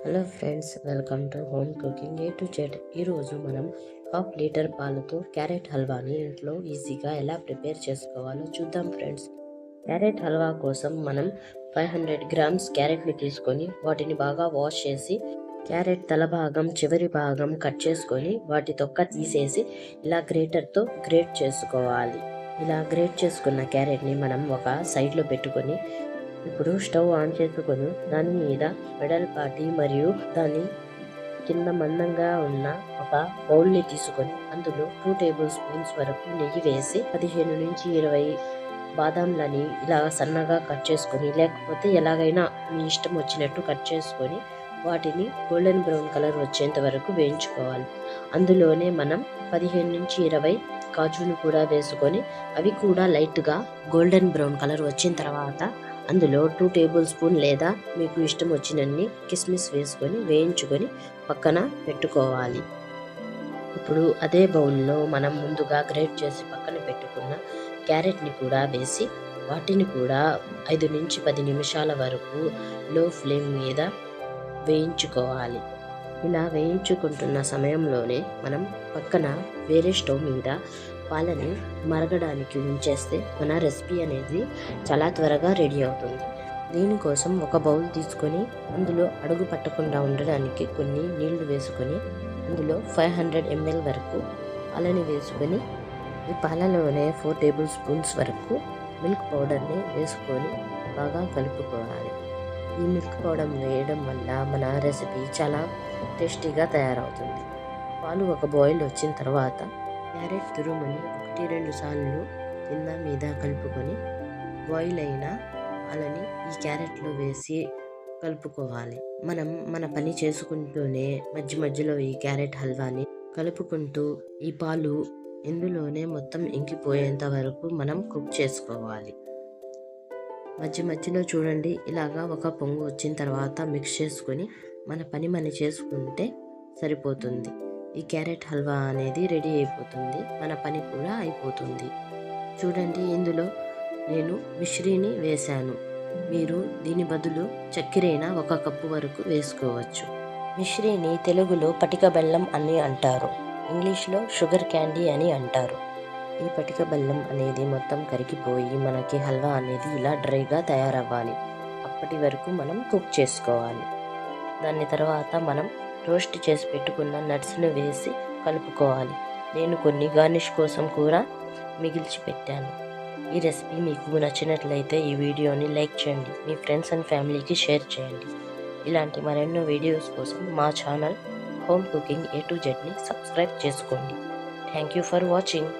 Hello friends, welcome to home cooking A to Z. ఈరోజు మనం half litre పాలతో carrot హల్వాని ఇంట్లో ఈజీగా ఎలా ప్రిపేర్ చేసుకోవాలో చూద్దాం ఫ్రెండ్స్. క్యారెట్ హల్వా కోసం మనం 500 గ్రామ్స్ క్యారెట్ని తీసుకొని వాటిని బాగా వాష్ చేసి క్యారెట్ తల భాగం చివరి భాగం కట్ చేసుకొని వాటి తొక్క తీసేసి ఇలా గ్రేటర్తో గ్రేట్ చేసుకోవాలి. ఇలా గ్రేట్ చేసుకున్న క్యారెట్ని మనం ఒక సైడ్లో పెట్టుకొని ఇప్పుడు స్టవ్ ఆన్ చేసుకొని దాని మీద వెడల్పాటి మరియు దాని కింద మందంగా ఉన్న ఒక బౌల్ని తీసుకొని అందులో 2 టేబుల్ స్పూన్స్ వరకు నెయ్యి వేసి 15 నుంచి 20 బాదాంలని ఇలా సన్నగా కట్ చేసుకొని, లేకపోతే ఎలాగైనా మీ ఇష్టం వచ్చినట్టు కట్ చేసుకొని వాటిని గోల్డెన్ బ్రౌన్ కలర్ వచ్చేంత వరకు వేయించుకోవాలి. అందులోనే మనం 15 నుంచి 20 కాజును కూడా వేసుకొని అవి కూడా లైట్గా గోల్డెన్ బ్రౌన్ కలర్ వచ్చిన తర్వాత అందులో 2 టేబుల్ స్పూన్ లేదా మీకు ఇష్టం వచ్చినన్ని కిస్మిస్ వేసుకొని వేయించుకొని పక్కన పెట్టుకోవాలి. ఇప్పుడు అదే బౌల్లో మనం ముందుగా గ్రేట్ చేసి పక్కన పెట్టుకున్న క్యారెట్ని కూడా వేసి వాటిని కూడా 5 నుంచి 10 నిమిషాల వరకు లో ఫ్లేమ్ మీద వేయించుకోవాలి. ఇలా వేయించుకుంటున్న సమయంలోనే మనం పక్కన వేరే స్టవ్ మీద పాలని మరగడానికి ఉంచేస్తే మన రెసిపీ అనేది చాలా త్వరగా రెడీ అవుతుంది. దీనికోసం ఒక బౌల్ తీసుకొని అందులో అడుగు పట్టకుండా ఉండడానికి కొన్ని నీళ్లు వేసుకొని అందులో 500 ml వరకు పాలని వేసుకొని ఈ పాలలోనే 4 టేబుల్ స్పూన్స్ వరకు మిల్క్ పౌడర్ని వేసుకొని బాగా కలుపుకోవాలి. ఈ మిల్క్ పౌడర్ వేయడం వల్ల మన రెసిపీ చాలా టేస్టీగా తయారవుతుంది. పాలు ఒక బాయిల్ వచ్చిన తర్వాత క్యారెట్ తురుముని 1-2 సార్లు కింద మీద కలుపుకొని బాయిల్ అయిన పాలని ఈ క్యారెట్లో వేసి కలుపుకోవాలి. మనం మన పని చేసుకుంటూనే మధ్య మధ్యలో ఈ క్యారెట్ హల్వాని కలుపుకుంటూ ఈ పాలు ఇందులోనే మొత్తం ఇంకిపోయేంత వరకు మనం కుక్ చేసుకోవాలి. మధ్య మధ్యలో చూడండి, ఇలాగా ఒక పొంగు వచ్చిన తర్వాత మిక్స్ చేసుకొని మన పని మనం చేసుకుంటే సరిపోతుంది. ఈ క్యారెట్ హల్వా అనేది రెడీ అయిపోతుంది, మన పని కూడా అయిపోతుంది. చూడండి, ఇందులో నేను మిశ్రీని వేశాను. మీరు దీని బదులు చక్కెరైనా 1 కప్పు వరకు వేసుకోవచ్చు. మిశ్రీని తెలుగులో పటిక బెల్లం అని అంటారు, ఇంగ్లీష్లో షుగర్ క్యాండీ అని అంటారు. ఈ పటిక బెల్లం అనేది మొత్తం కరిగిపోయి మనకి హల్వా అనేది ఇలా డ్రైగా తయారవ్వాలి. అప్పటి వరకు మనం కుక్ చేసుకోవాలి. దాని తర్వాత మనం రోస్ట్ చేసి పెట్టుకున్న నట్స్ను వేసి కలుపుకోవాలి. నేను కొన్ని గార్నిష్ కోసం కూడా మిగిల్చి పెట్టాను. ఈ రెసిపీ మీకు నచ్చినట్లయితే ఈ వీడియోని లైక్ చేయండి, మీ ఫ్రెండ్స్ అండ్ ఫ్యామిలీకి షేర్ చేయండి. ఇలాంటి మరెన్నో వీడియోస్ కోసం మా channel home cooking A to జెడ్ని సబ్స్క్రైబ్ చేసుకోండి. Thank you for watching.